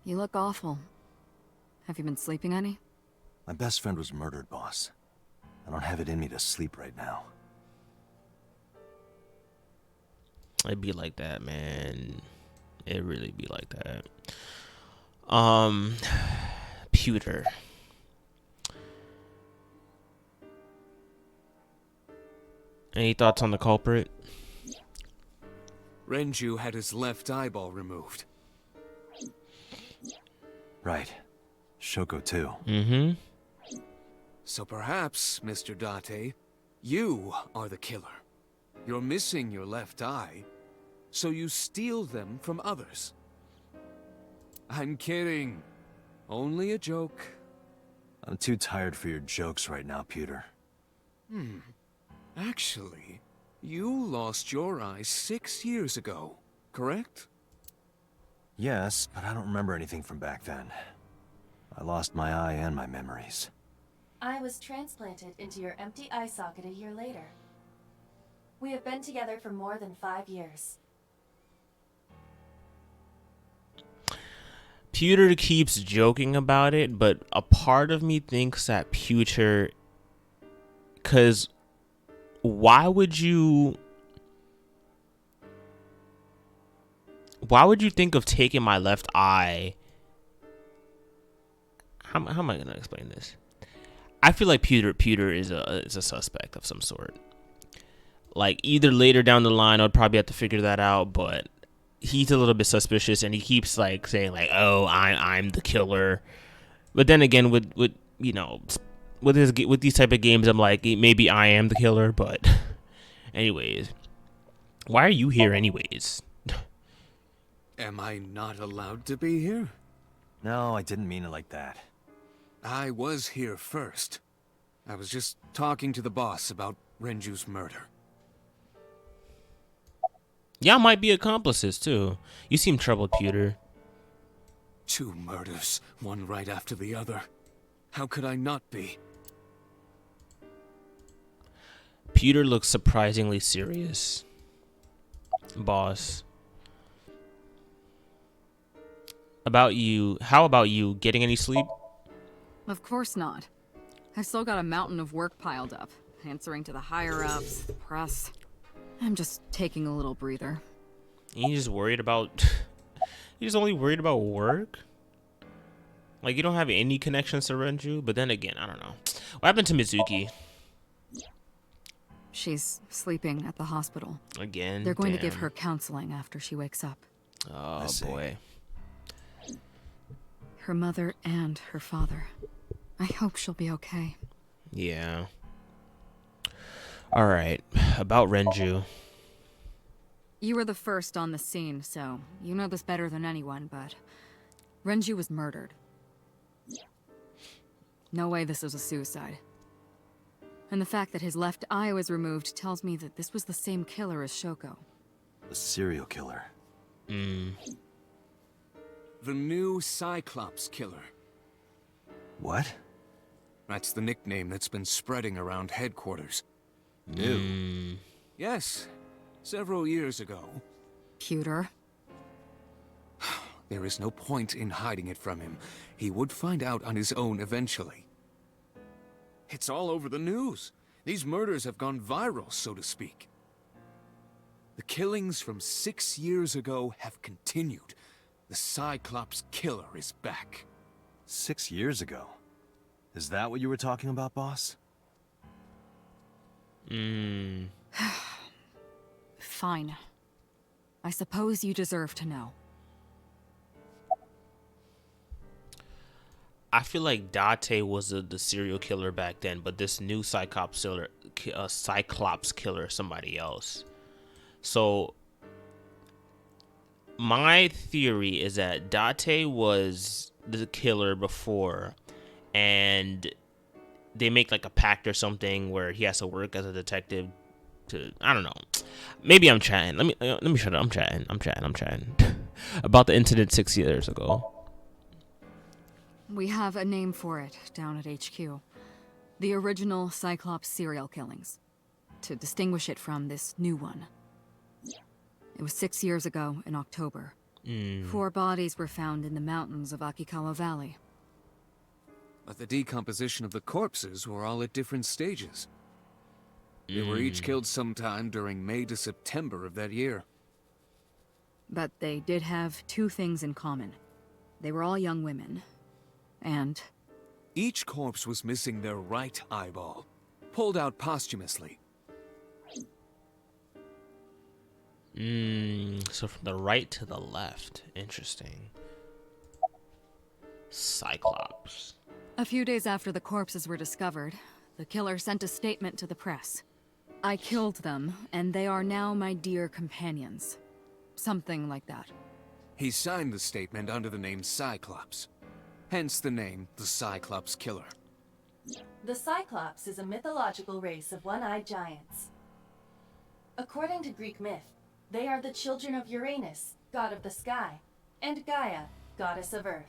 You look awful. Have you been sleeping any? My best friend was murdered, boss. I don't have it in me to sleep right now. It'd be like that, man. It really be like that. Pewter. Any thoughts on the culprit? Renju had his left eyeball removed. Right. Shoko too. Mm-hmm. So perhaps, Mr. Date, you are the killer. You're missing your left eye, so you steal them from others. I'm kidding. Only a joke. I'm too tired for your jokes right now, Pewter. Actually, you lost your eye 6 years ago, correct? Yes, but I don't remember anything from back then. I lost my eye and my memories. I was transplanted into your empty eye socket a year later. We have been together for more than 5 years. Pewter keeps joking about it, but a part of me thinks that Pewter... Because why would you think of taking my left eye? How am I going to explain this? I feel like Pewter is a suspect of some sort. Like, either later down the line, I'd probably have to figure that out, but he's a little bit suspicious, and he keeps like saying like, "Oh, I'm the killer." But then again, with you know, with these type of games, I'm like, maybe I am the killer. But anyways, why are you here anyways? Am I not allowed to be here? No, I didn't mean it like that. I was here first. I was just talking to the boss about Renju's murder. Y'all might be accomplices too. You seem troubled, Pewter. 2 murders, one right after the other. How could I not be? Pewter looks surprisingly serious. Boss. About you, how about you? Getting any sleep? Of course not. I've still got a mountain of work piled up, answering to the higher-ups, the press. I'm just taking a little breather. You just worried about... You just only worried about work? Like, you don't have any connections to Renju? But then again, I don't know. What happened to Mizuki? She's sleeping at the hospital. Again? They're going to Damn. give her counseling after she wakes up. Oh, boy. Her mother and her father. I hope she'll be okay. Yeah. Alright. About Renju. You were the first on the scene, so you know this better than anyone, but Renju was murdered. No way this was a suicide. And the fact that his left eye was removed tells me that this was the same killer as Shoko. The serial killer. The new Cyclops killer. What? That's the nickname that's been spreading around headquarters. New? Yes, several years ago. Pewter. There is no point in hiding it from him. He would find out on his own eventually. It's all over the news. These murders have gone viral, so to speak. The killings from 6 years ago have continued. The Cyclops killer is back. 6 years ago? Is that what you were talking about, boss? Fine. I suppose you deserve to know. I feel like Date was the serial killer back then, but this new Cyclops killer is somebody else. So my theory is that Date was the killer before, and they make like a pact or something where he has to work as a detective to, I don't know. Maybe I'm chatting. Let me shut up. I'm chatting about the incident 6 years ago. We have a name for it down at HQ. The original Cyclops serial killings. To distinguish it from this new one. It was 6 years ago in October. 4 bodies were found in the mountains of Akikawa Valley. But the decomposition of the corpses were all at different stages. They were each killed sometime during May to September of that year. But they did have 2 things in common. They were all young women. And Each corpse was missing their right eyeball, pulled out posthumously. So from the right to the left. Interesting. Cyclops. a few days after the corpses were discovered, the killer sent a statement to the press. I killed them, and they are now my dear companions. Something like that. He signed the statement under the name Cyclops. Hence the name, the Cyclops Killer. The Cyclops is a mythological race of one-eyed giants. According to Greek myth, they are the children of Uranus, god of the sky, and Gaia, goddess of earth.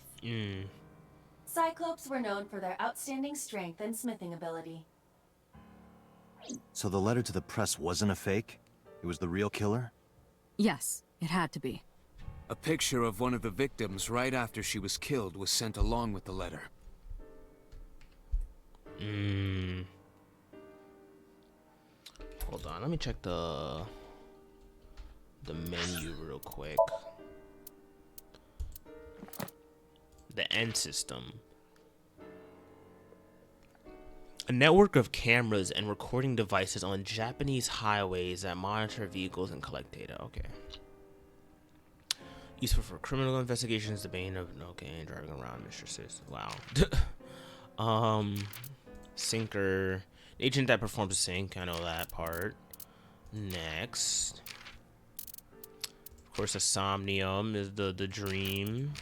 Cyclops were known for their outstanding strength and smithing ability. So the letter to the press wasn't a fake? It was the real killer? Yes, it had to be. A picture of one of the victims right after she was killed was sent along with the letter. Hold on, let me check the menu real quick. The end system. A network of cameras and recording devices on Japanese highways that monitor vehicles and collect data. Okay. Useful for criminal investigations, the bane of driving around mistresses. Wow. Sinker. Agent that performs a sync. I know that part. Next. Of course, the Somnium is the dream.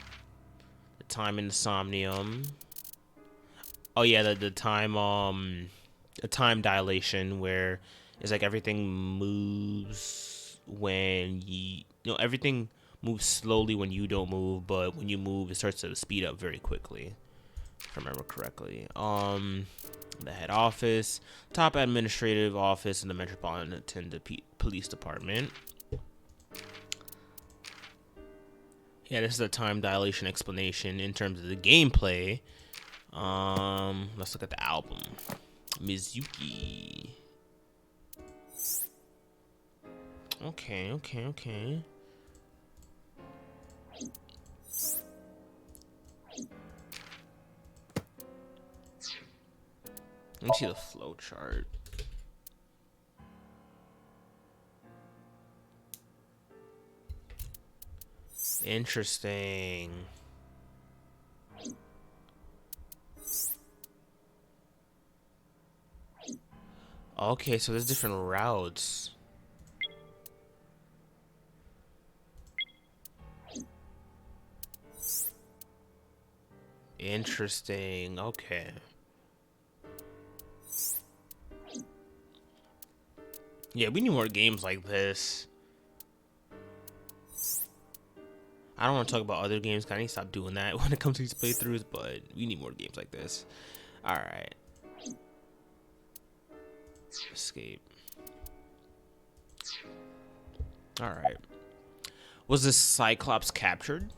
The time in the Somnium. Oh yeah, the time a time dilation where it's like everything moves when everything moves slowly when you don't move, but when you move it starts to speed up very quickly, if I remember correctly. The head office, top administrative office in the Metropolitan Police Department. Yeah, this is a time dilation explanation in terms of the gameplay. Let's look at the album. Mizuki. Okay. Let me see the flow chart. Interesting. Okay, so there's different routes. Interesting. Okay. Yeah, we need more games like this. I don't want to talk about other games, 'cause I need to stop doing that when it comes to these playthroughs, but we need more games like this. Alright. Escape. Alright. Was this Cyclops captured?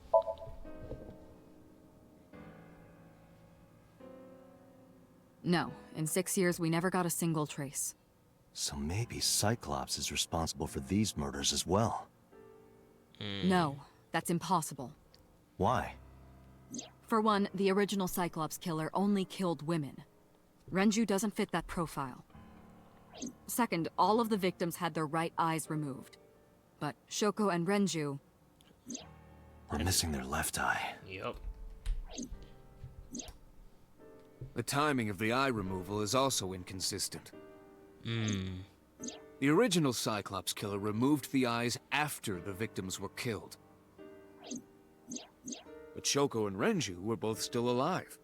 No, in 6 years we never got a single trace. So maybe Cyclops is responsible for these murders as well. No, that's impossible. Why? For one, the original Cyclops killer only killed women. Renju doesn't fit that profile. Second, all of the victims had their right eyes removed. But Shoko and Renju... We're missing their left eye. Yep. The timing of the eye removal is also inconsistent. The original Cyclops killer removed the eyes after the victims were killed. But Shoko and Renju were both still alive.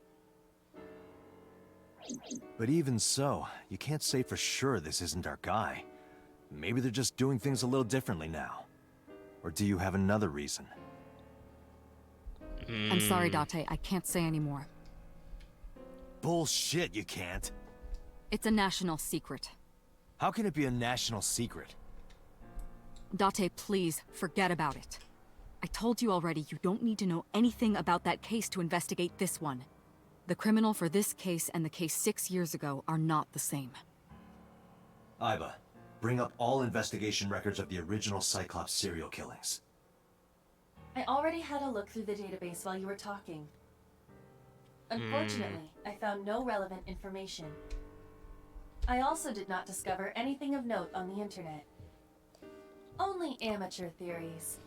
But even so, you can't say for sure this isn't our guy. Maybe they're just doing things a little differently now. Or do you have another reason? I'm sorry, Date, I can't say anymore. Bullshit, you can't. It's a national secret. How can it be a national secret? Date, please, forget about it. I told you already, you don't need to know anything about that case to investigate this one. The criminal for this case and the case 6 years ago are not the same. Aiba, bring up all investigation records of the original Cyclops serial killings. I already had a look through the database while you were talking. Unfortunately, I found no relevant information. I also did not discover anything of note on the internet. Only amateur theories,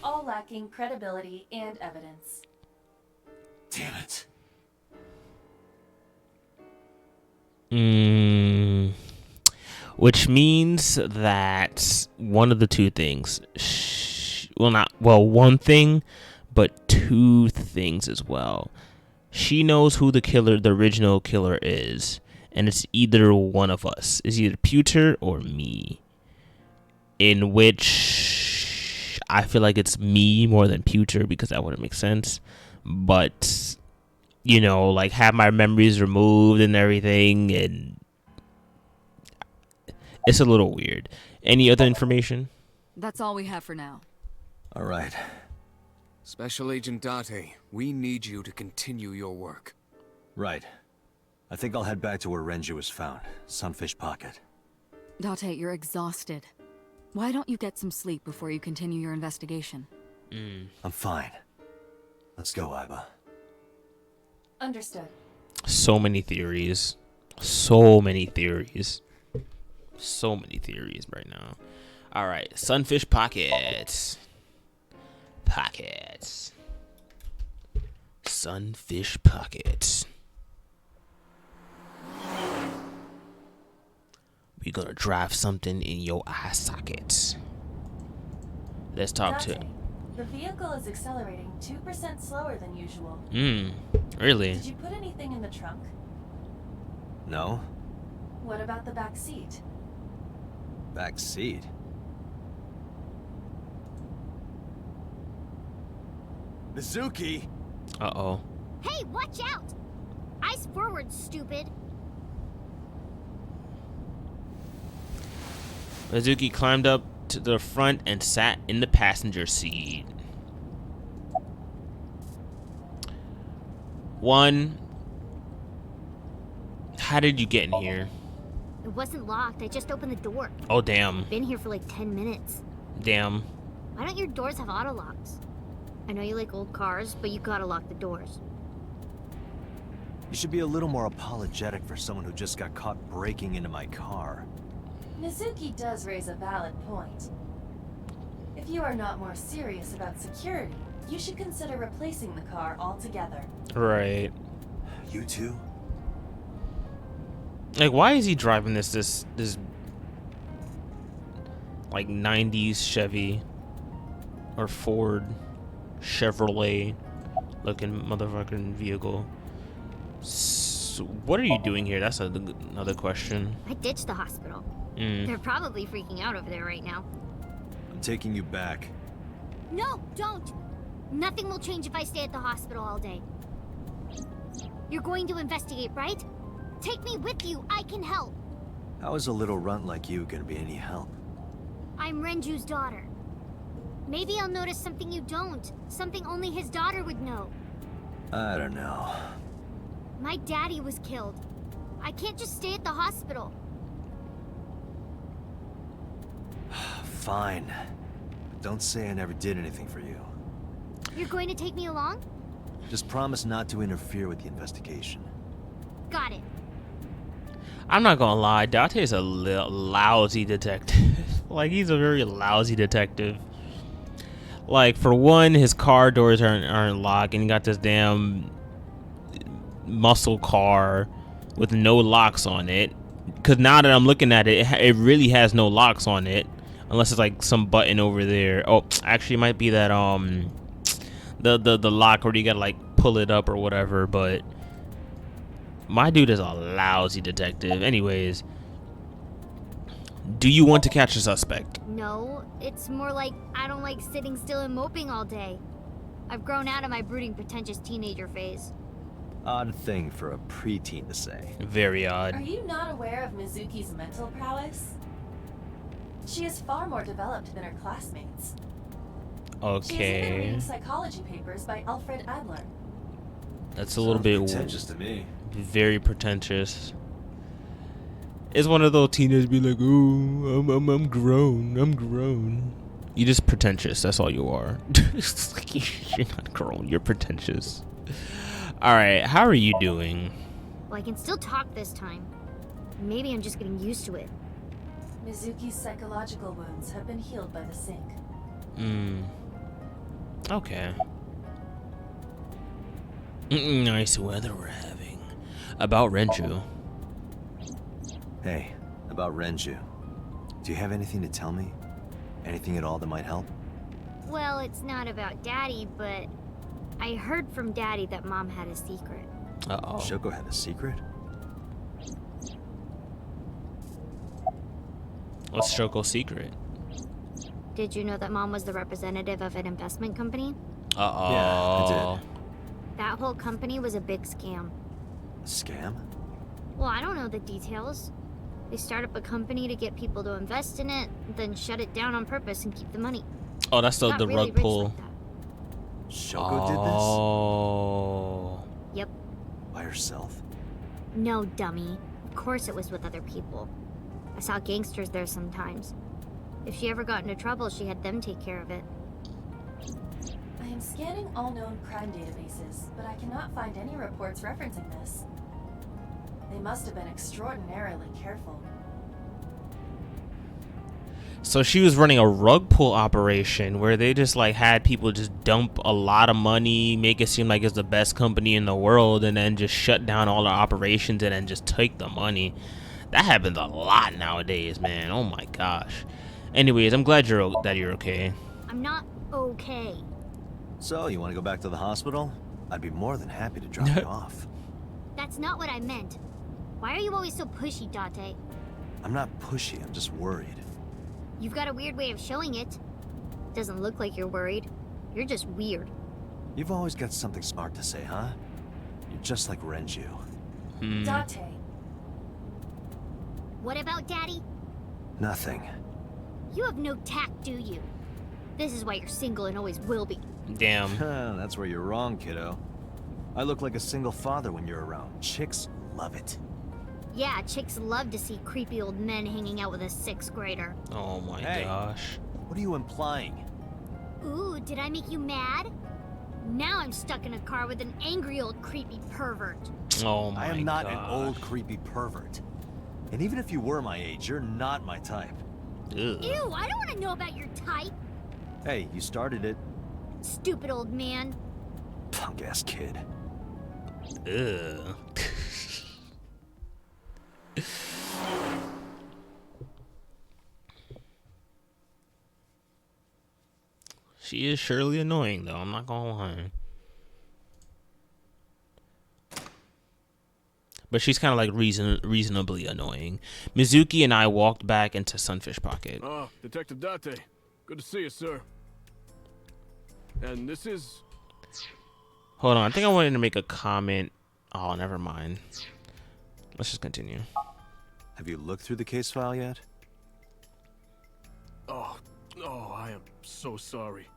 all lacking credibility and evidence. Damn it. Which means that one of the two things, one thing, but two things as well. She knows who the original killer is, and it's either one of us. It's either Pewter or me. In which I feel like it's me more than Pewter, because that wouldn't make sense. But, you know, like, have my memories removed and everything, and it's a little weird. Any other information? That's all we have for now. All right. Special Agent Date, we need you to continue your work. Right. I think I'll head back to where Renju was found, Sunfish Pocket. Date, you're exhausted. Why don't you get some sleep before you continue your investigation? I'm fine. Let's go, Aiba. Understood. So many theories. So many theories. So many theories right now. All right, Sunfish Pockets. Pockets. Sunfish Pockets. We're gonna drive something in your eye sockets. Let's talk to. Date, the vehicle is accelerating 2% slower than usual. Really? Did you put anything in the trunk? No? What about the back seat? Back seat? Mizuki! Uh-oh. Hey, watch out! Eyes forward, stupid. Mizuki climbed up to the front and sat in the passenger seat. One, how did you get in here? It wasn't locked, I just opened the door. Oh, damn. Been here for like 10 minutes. Damn. Why don't your doors have auto locks? I know you like old cars, but you gotta lock the doors. You should be a little more apologetic for someone who just got caught breaking into my car. Mizuki does raise a valid point. If you are not more serious about security, you should consider replacing the car altogether. Right. You too? Like, why is he driving this like 90s Chevy or Ford Chevrolet looking motherfucking vehicle? So what are you doing here? That's another question. I ditched the hospital. They're probably freaking out over there right now. I'm taking you back. No, don't! Nothing will change if I stay at the hospital all day. You're going to investigate, right? Take me with you, I can help. How is a little runt like you gonna be any help? I'm Renju's daughter. Maybe I'll notice something you don't. Something only his daughter would know. I don't know. My daddy was killed. I can't just stay at the hospital. Fine. But don't say I never did anything for you. You're going to take me along? Just promise not to interfere with the investigation. Got it. I'm not gonna lie, Date is a lousy detective. Like, he's a very lousy detective. Like, for one, his car doors aren't locked, and he got this damn muscle car with no locks on it. Because now that I'm looking at it, it really has no locks on it, unless it's like some button over there. Oh, actually, it might be that the lock where you gotta like pull it up or whatever. But my dude is a lousy detective. Anyways, do you want to catch a suspect? No, it's more like I don't like sitting still and moping all day. I've grown out of my brooding, pretentious teenager phase. Odd thing for a preteen to say. Very Are odd. you not aware of Mizuki's mental prowess? She is far more developed than her classmates. She is even Okay. reading psychology papers by Alfred Adler. That's a little bit pretentious to me. very pretentious. It's one of those teenagers be like, "Ooh, I'm grown. I'm grown." You just pretentious. That's all you are. It's like you're not grown. You're pretentious. All right. How are you doing? Well, I can still talk this time. Maybe I'm just getting used to it. Mizuki's psychological wounds have been healed by the sink. Okay. Nice weather we're having. About Renju. Hey, about Renju. Do you have anything to tell me? Anything at all that might help? Well, it's not about Daddy, but I heard from Daddy that Mom had a secret. Uh-oh. Shoko had a secret? What's Shoko's secret? Did you know that Mom was the representative of an investment company? Uh-oh. Yeah, I did. That whole company was a big scam. A scam? Well, I don't know the details. They start up a company to get people to invest in it, then shut it down on purpose and keep the money. Oh, that's the Got really rug rich pull. like that. Shoko did Oh. Yep. this? By herself? No, dummy. Of course it was with other people. I saw gangsters there sometimes. If she ever got into trouble, she had them take care of it. I am scanning all known crime databases, but I cannot find any reports referencing this. They must have been extraordinarily careful. So she was running a rug pull operation where they just like had people just dump a lot of money, make it seem like it's the best company in the world, and then just shut down all the operations and then just take the money. That happens a lot nowadays, man. Oh my gosh. Anyways, I'm glad that you're okay. I'm not okay. So, you want to go back to the hospital? I'd be more than happy to drop you off. That's not what I meant. Why are you always so pushy, Date? I'm not pushy, I'm just worried. You've got a weird way of showing it. Doesn't look like you're worried. You're just weird. You've always got something smart to say, huh? You're just like Renju. Date, What about Daddy? Nothing. You have no tact, do you? This is why you're single and always will be. Damn. That's where you're wrong, kiddo. I look like a single father when you're around. Chicks love it. Yeah, chicks love to see creepy old men hanging out with a 6th grader. Oh my Hey. gosh. What are you implying? Ooh, did I make you mad? Now I'm stuck in a car with an angry old creepy pervert. Oh my I am not gosh. an old creepy pervert. And even if you were my age, you're not my type. Ugh. Ew, I don't want to know about your type. Hey, you started it. Stupid old man. Punk-ass kid. Ugh. She is surely annoying, though. I'm not gonna lie. But she's kind of like reasonably annoying. Mizuki and I walked back into Sunfish Pocket. Ah, Detective Date. Good to see you, sir. And this is... Hold on, I think I wanted to make a comment. Oh, never mind. Let's just continue. Have you looked through the case file yet? Oh, I am so sorry.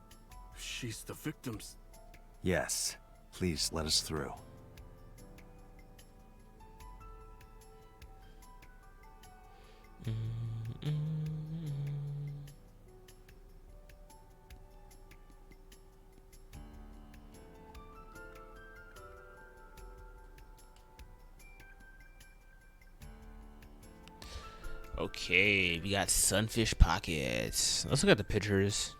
She's the victim's... Yes. Please let us through. Okay, we got Sunfish Pockets. Let's look at the pictures.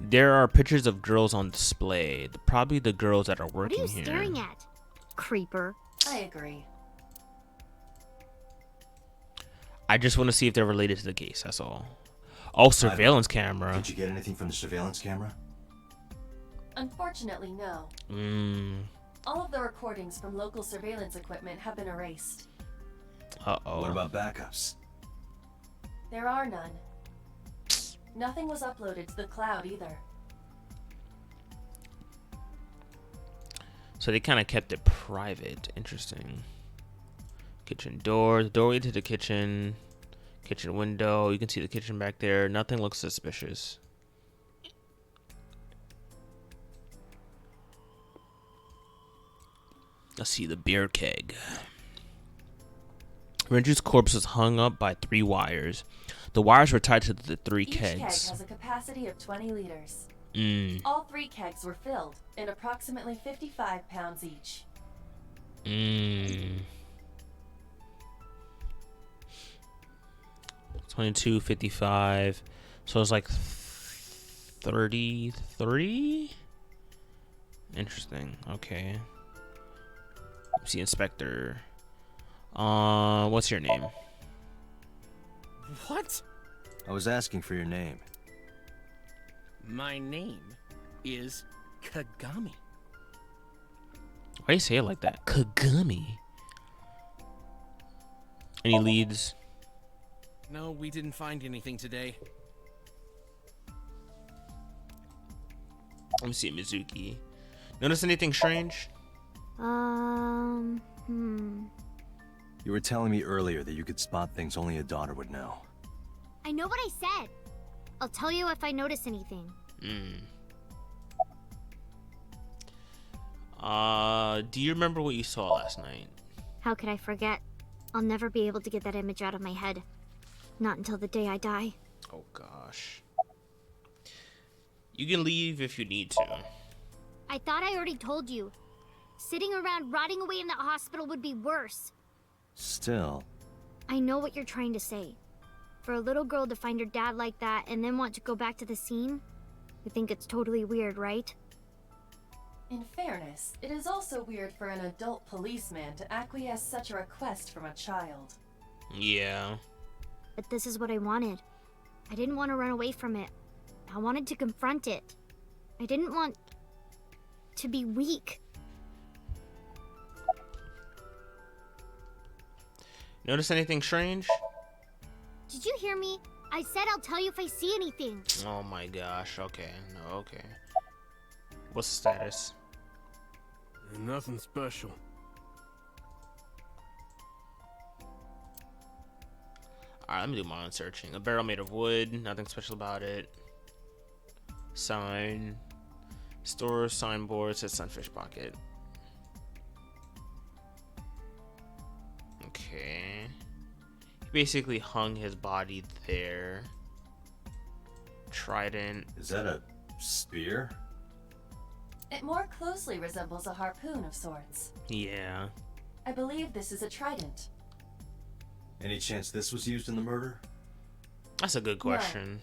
There are pictures of girls on display. Probably the girls that are What are working you here. staring at? Creeper. I agree. I just want to see if they're related to the case. That's all. Oh, surveillance camera. Did you get anything from the surveillance camera? Unfortunately, no. All of the recordings from local surveillance equipment have been erased. Uh-oh. What about backups? There are none. Nothing was uploaded to the cloud either. So they kind of kept it private. Interesting. Kitchen door. The doorway to the kitchen. Kitchen window. You can see the kitchen back there. Nothing looks suspicious. Let's see, the beer keg. Renju's corpse was hung up by 3 wires. The wires were tied to the 3 Each keg kegs. has a capacity of 20 liters. Mm. All 3 kegs were filled, and approximately 55 pounds each. 22, 55. So it's like 33? Interesting. Okay. Let's see, Inspector. What's your name? What? I was asking for your name. My name is Kagami. Why do you say it like that? Kagami. Any leads? No, we didn't find anything today. Let me see, Mizuki. Notice anything strange? You were telling me earlier that you could spot things only a daughter would know. I know what I said. I'll tell you if I notice anything. Do you remember what you saw last night? How could I forget? I'll never be able to get that image out of my head. Not until the day I die. Oh gosh. You can leave if you need to. I thought I already told you. Sitting around rotting away in that hospital would be worse. Still, I know what you're trying to say. For a little girl to find her dad like that and then want to go back to the scene, you think it's totally weird, right? In fairness, it is also weird for an adult policeman to acquiesce such a request from a child. Yeah. But this is what I wanted. I didn't want to run away from it. I wanted to confront it. I didn't want to be weak. Notice anything strange? Did you hear me? I said I'll tell you if I see anything. Oh my gosh. Okay. No, okay. What's the status? Nothing special. Alright, let me do my own searching. A barrel made of wood. Nothing special about it. Sign. Store signboard says sunfish pocket. Okay. He basically hung his body there. Trident. is that a spear? It more closely resembles a harpoon of sorts. Yeah. I believe this is a trident. Any chance this was used in the murder? That's a good question.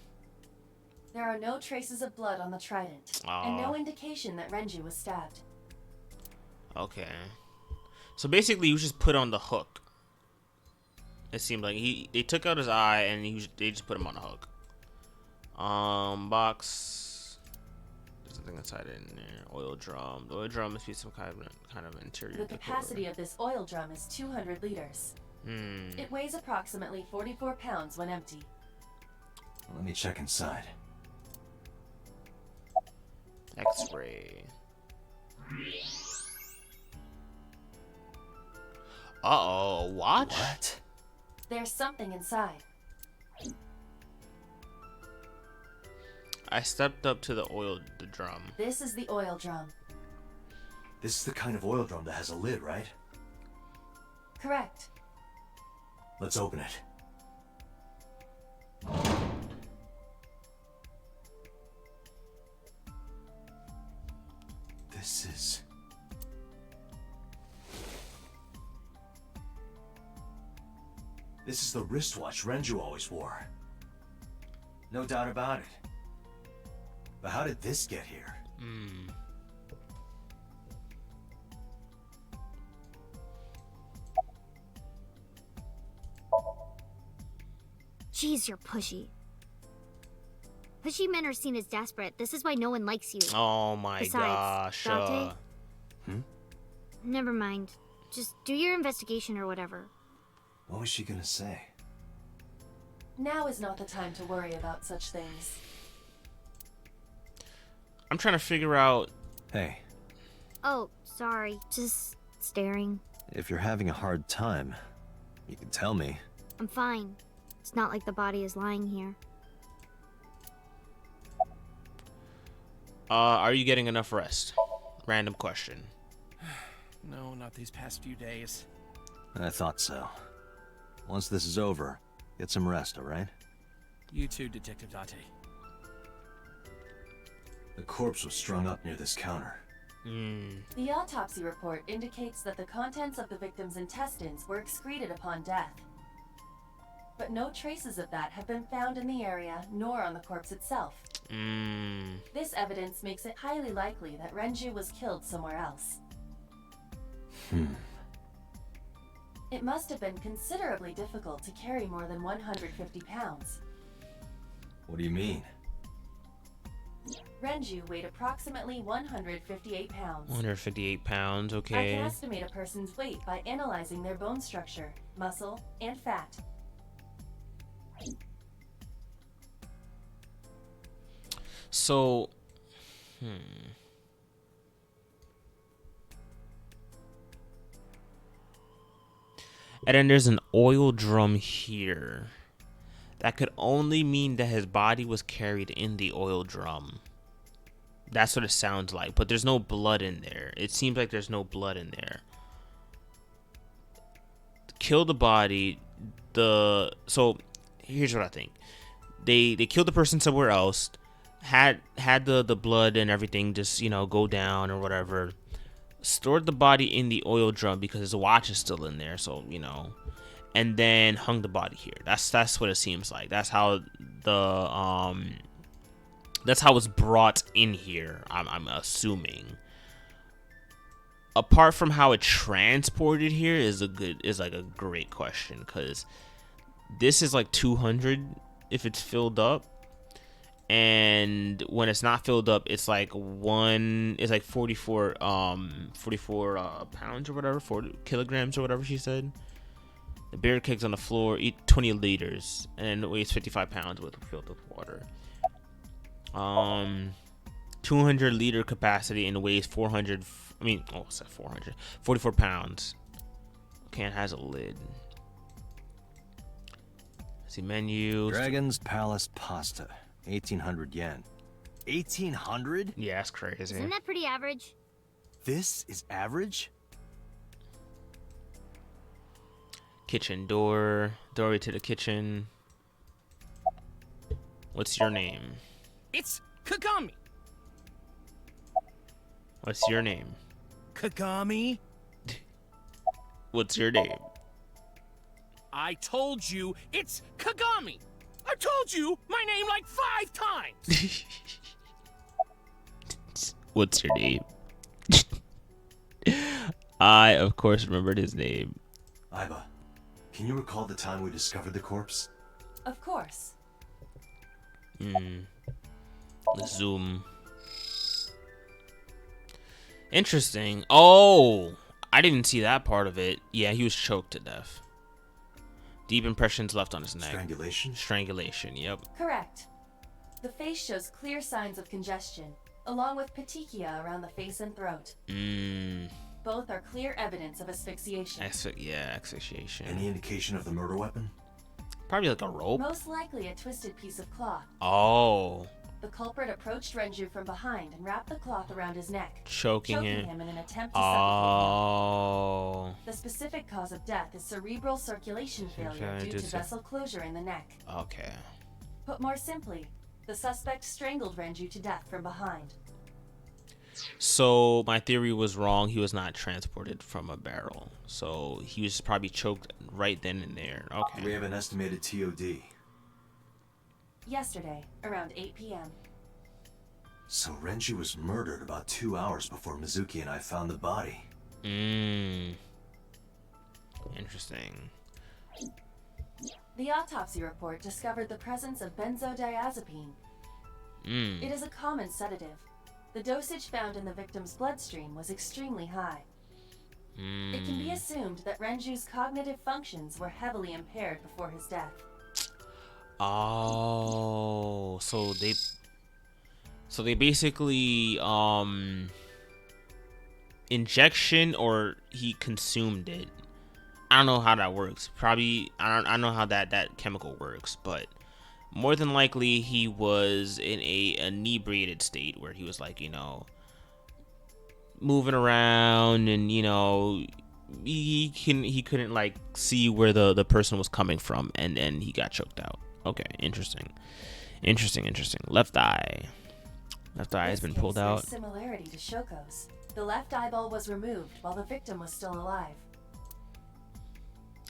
There are no traces of blood on the trident, and no indication that Renju was stabbed. Okay. So basically, he was just put on the hook. It seemed like they took out his eye and they just put him on a hook. Box. There's nothing inside it in there. Oil drum. The oil drum must be some kind of interior. The capacity of this oil drum is 200 liters. It weighs approximately 44 pounds when empty. Let me check inside. X-ray. Uh-oh, watch? What? There's something inside. I stepped up to the drum. This is the oil drum. This is the kind of oil drum that has a lid, right? Correct. Let's open it. This is the wristwatch Renju always wore. No doubt about it. But how did this get here? Jeez, you're pushy. Pushy men are seen as desperate. This is why no one likes you. Oh my Besides, gosh. Date? Never mind. Just do your investigation or whatever. What was she gonna say? Now is not the time to worry about such things. I'm trying to figure out. Hey, Oh, sorry. Just staring. if you're having a hard time, you can tell me. I'm fine. It's not like the body is lying here. Are you getting enough rest? Random question. No, not these past few days. I thought so. Once this is over, get some rest, alright? You too, Detective Date. The corpse was strung up near this counter. The autopsy report indicates that the contents of the victim's intestines were excreted upon death. But no traces of that have been found in the area, nor on the corpse itself. This evidence makes it highly likely that Renju was killed somewhere else. It must have been considerably difficult to carry more than 150 pounds. What do you mean? Renju weighed approximately 158 pounds. 158 pounds, I okay. can estimate a person's weight by analyzing their bone structure, muscle, and fat. So, And then there's an oil drum here. That could only mean that his body was carried in the oil drum. That's what it sounds like, but there's no blood in there. It seems like there's no blood in there. Kill the body. So here's what I think. They killed the person somewhere else. Had the blood and everything just, you know, go down or whatever. Stored the body in the oil drum because his watch is still in there, so, you know. And then hung the body here. That's what it seems like. That's how it's brought in here, I'm assuming. Apart from how it transported here is like a great question, because this is like 200 if it's filled up, and when it's not filled up, it's like 44 pounds or whatever, 40 kilograms or whatever she said. The beer kegs on the floor, eat 20 liters, and it weighs 55 pounds with filled with water. 200 liter capacity and weighs 44 pounds. Can has a lid. See menu. Dragon's Palace pasta, 1,800 yen. 1,800? Yeah, that's crazy. Isn't that pretty average? This is average? Kitchen door. Doorway to the kitchen. What's your name? It's Kagami. What's your name? Kagami? What's your name? I told you it's Kagami. I told you my name like 5 times. What's your name? I, of course, remembered his name. Aiba, can you recall the time we discovered the corpse? Of course. Zoom. Interesting. Oh, I didn't see that part of it. Yeah, he was choked to death. Deep impressions left on his neck. Strangulation? Strangulation, yep. Correct. The face shows clear signs of congestion, along with petechia around the face and throat. Both are clear evidence of asphyxiation. Asphyxiation. Any indication of the murder weapon? Probably like a rope. Most likely a twisted piece of cloth. Oh. The culprit approached Renju from behind and wrapped the cloth around his neck, Choking him in an attempt to suffocate Oh. him. The specific cause of death is cerebral circulation failure due to vessel closure in the neck. Okay. Put more simply, the suspect strangled Renju to death from behind. So my theory was wrong. He was not transported from a barrel. So he was probably choked right then and there. Okay. Do we have an estimated TOD? Yesterday, around 8 p.m. So Renji was murdered about 2 hours before Mizuki and I found the body. Interesting. The autopsy report discovered the presence of benzodiazepine. It is a common sedative. The dosage found in the victim's bloodstream was extremely high. It can be assumed that Renju's cognitive functions were heavily impaired before his death. Oh, so they basically injection, or he consumed it. I don't know how that works. Probably I don't know how that chemical works, but more than likely he was in a inebriated state where he was like, you know, moving around, and you know, he couldn't like see where the person was coming from, and he got choked out. Okay, interesting. Left eye has been pulled out. This similarity to Shoko's. The left eyeball was removed while the victim was still alive.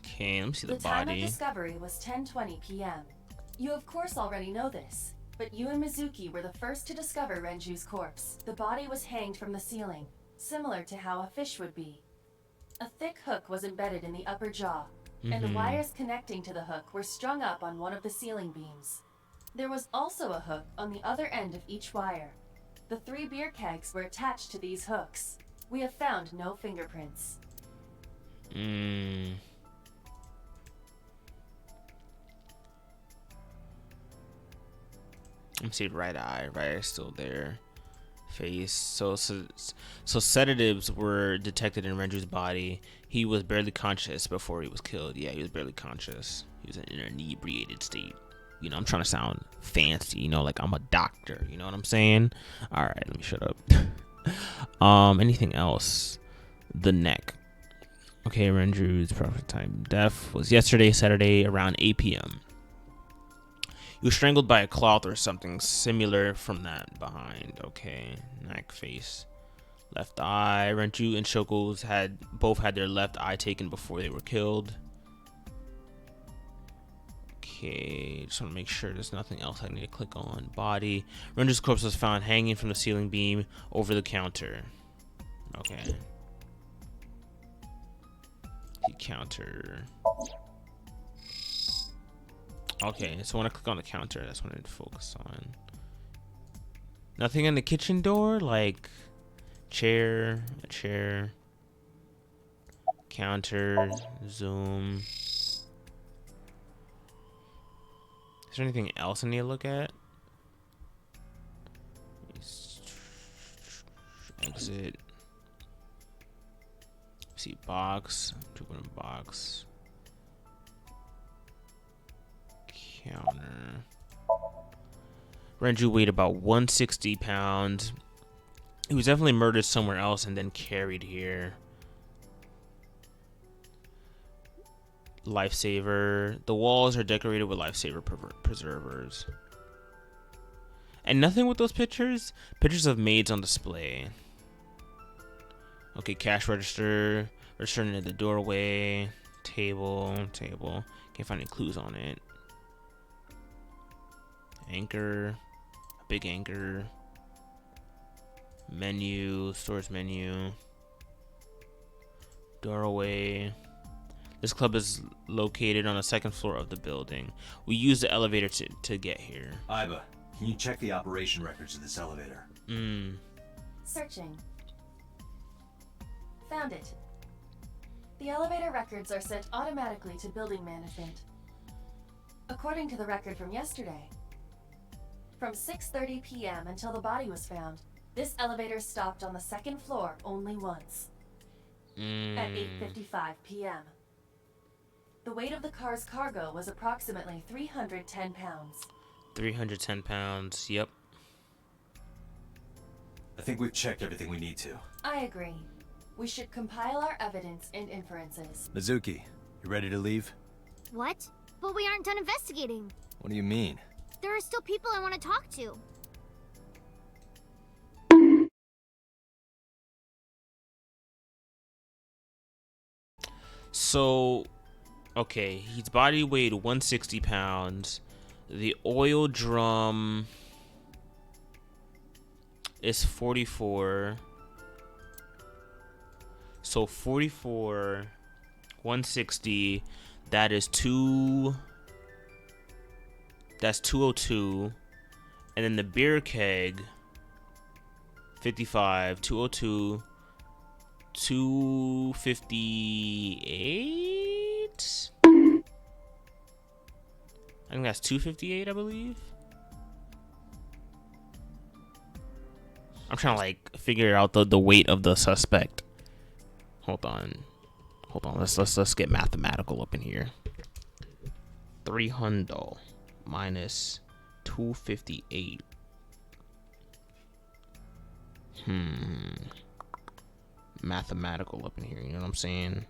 Okay, let me see the time of body. discovery was 10:20 p.m. You of course already know this, but you and Mizuki were the first to discover Renju's corpse. The body was hanged from the ceiling, similar to how a fish would be. A thick hook was embedded in the upper jaw, and the wires connecting to the hook were strung up on one of the ceiling beams. There was also a hook on the other end of each wire. The 3 beer kegs were attached to these hooks. We have found no fingerprints. Let me see. Right eye is still there. Face. So sedatives were detected in Renju's body. He was barely conscious before he was killed. Yeah, he was barely conscious. He was in an inebriated state. You know, I'm trying to sound fancy, you know, like I'm a doctor, you know what I'm saying? All right, let me shut up. Anything else? The neck. Okay, Renju's perfect time death was yesterday, Saturday, around 8 p.m. He was strangled by a cloth or something similar from that behind. Okay, neck, face, left eye. Renju and Shoko's both had their left eye taken before they were killed. Okay, just want to make sure there's nothing else I need to click on. Body. Renju's corpse was found hanging from the ceiling beam over the counter. Okay. The counter. Okay, so when I click on the counter, that's what I need to focus on. Nothing in the kitchen door, like a chair, counter, zoom. Is there anything else I need to look at? Exit. See box. Open box. Counter. Renju weighed about 160 pounds. He was definitely murdered somewhere else and then carried here. Lifesaver. The walls are decorated with lifesaver preservers. And nothing with those pictures. Pictures of maids on display. Okay, cash register. Registering at the doorway. Table. Can't find any clues on it. Anchor. A big anchor. Menu. Storage menu. Doorway. This club is located on the second floor of the building. We use the elevator to get here. Aiba, can you check the operation records of this elevator? Searching. Found it. The elevator records are sent automatically to building management. According to the record from yesterday, from 6:30 p.m. until the body was found, this elevator stopped on the second floor only once. At 8:55 p.m. The weight of the car's cargo was approximately 310 pounds. 310 pounds, yep. I think we've checked everything we need to. I agree. We should compile our evidence and inferences. Mizuki, you ready to leave? What? But we aren't done investigating. What do you mean? There are still people I want to talk to. So, okay, his body weighed 160 pounds. The oil drum is 44. So 44, 160, that is that's 202. And then the beer keg, 55, 202, 258. I think that's 258, I believe. I'm trying to like figure out the weight of the suspect. Hold on. Let's get mathematical up in here. 300 minus 258. mathematical up in here. You know what I'm saying?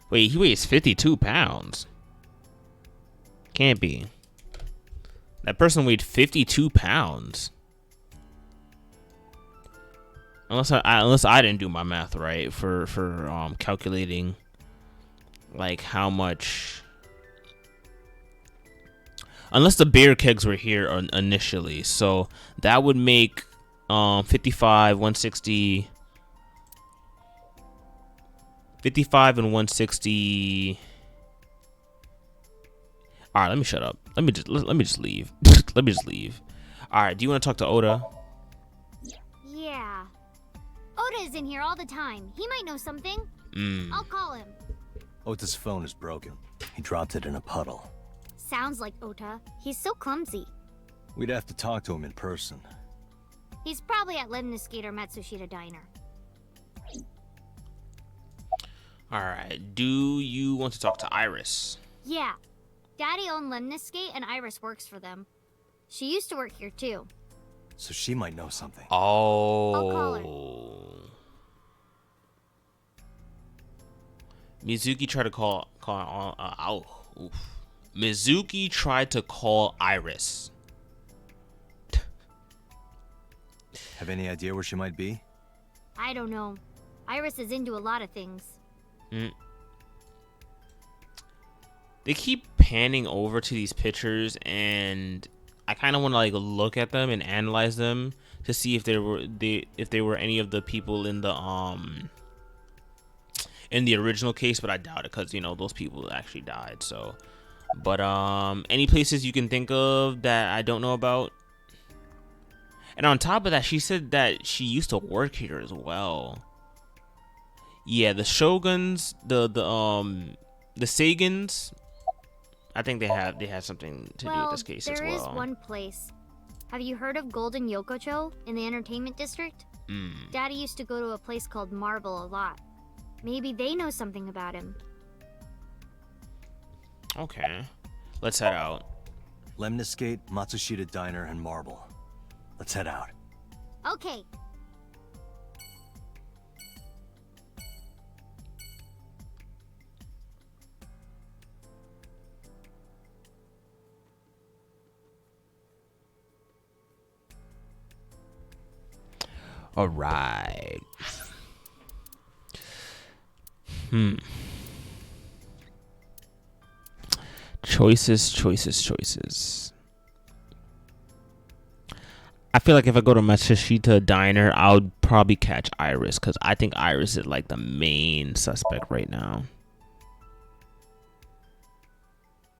Wait, he weighs 52 pounds. Can't be. That person weighed 52 pounds. Unless I didn't do my math right for calculating like how much. Unless the beer kegs were here initially, so that would make 55, 160. 55 and 160. All right, let me shut up. Let me just leave. Let me just leave. All right, do you want to talk to Oda? Yeah. Oda is in here all the time. He might know something. I'll call him. Ota's phone is broken. He dropped it in a puddle. Sounds like Ota. He's so clumsy. We'd have to talk to him in person. He's probably at Lemniscate or Matsushita Diner. All right, do you want to talk to Iris? Yeah. Daddy owned Lemniscate and Iris works for them. She used to work here too. So she might know something. Oh. I'll call her. Mizuki tried to call oof. Mizuki tried to call Iris. Have any idea where she might be? I don't know. Iris is into a lot of things. They keep panning over to these pictures, and I kind of want to like look at them and analyze them to see if there were any of the people in the original case, but I doubt it because, you know, those people actually died. So, but any places you can think of that I don't know about? And on top of that, she said that she used to work here as well. Yeah, the Shoguns, the Sagans, I think they have something to do with this case as well. There is one place. Have you heard of Golden Yokocho in the entertainment district? Daddy used to go to a place called Marble a lot. Maybe they know something about him. Okay, let's head out. Lemniscate, Matsushita Diner, and Marble. Let's head out. Okay. All right. Choices. I feel like if I go to Matsushita Diner, I would probably catch Iris because I think Iris is like the main suspect right now.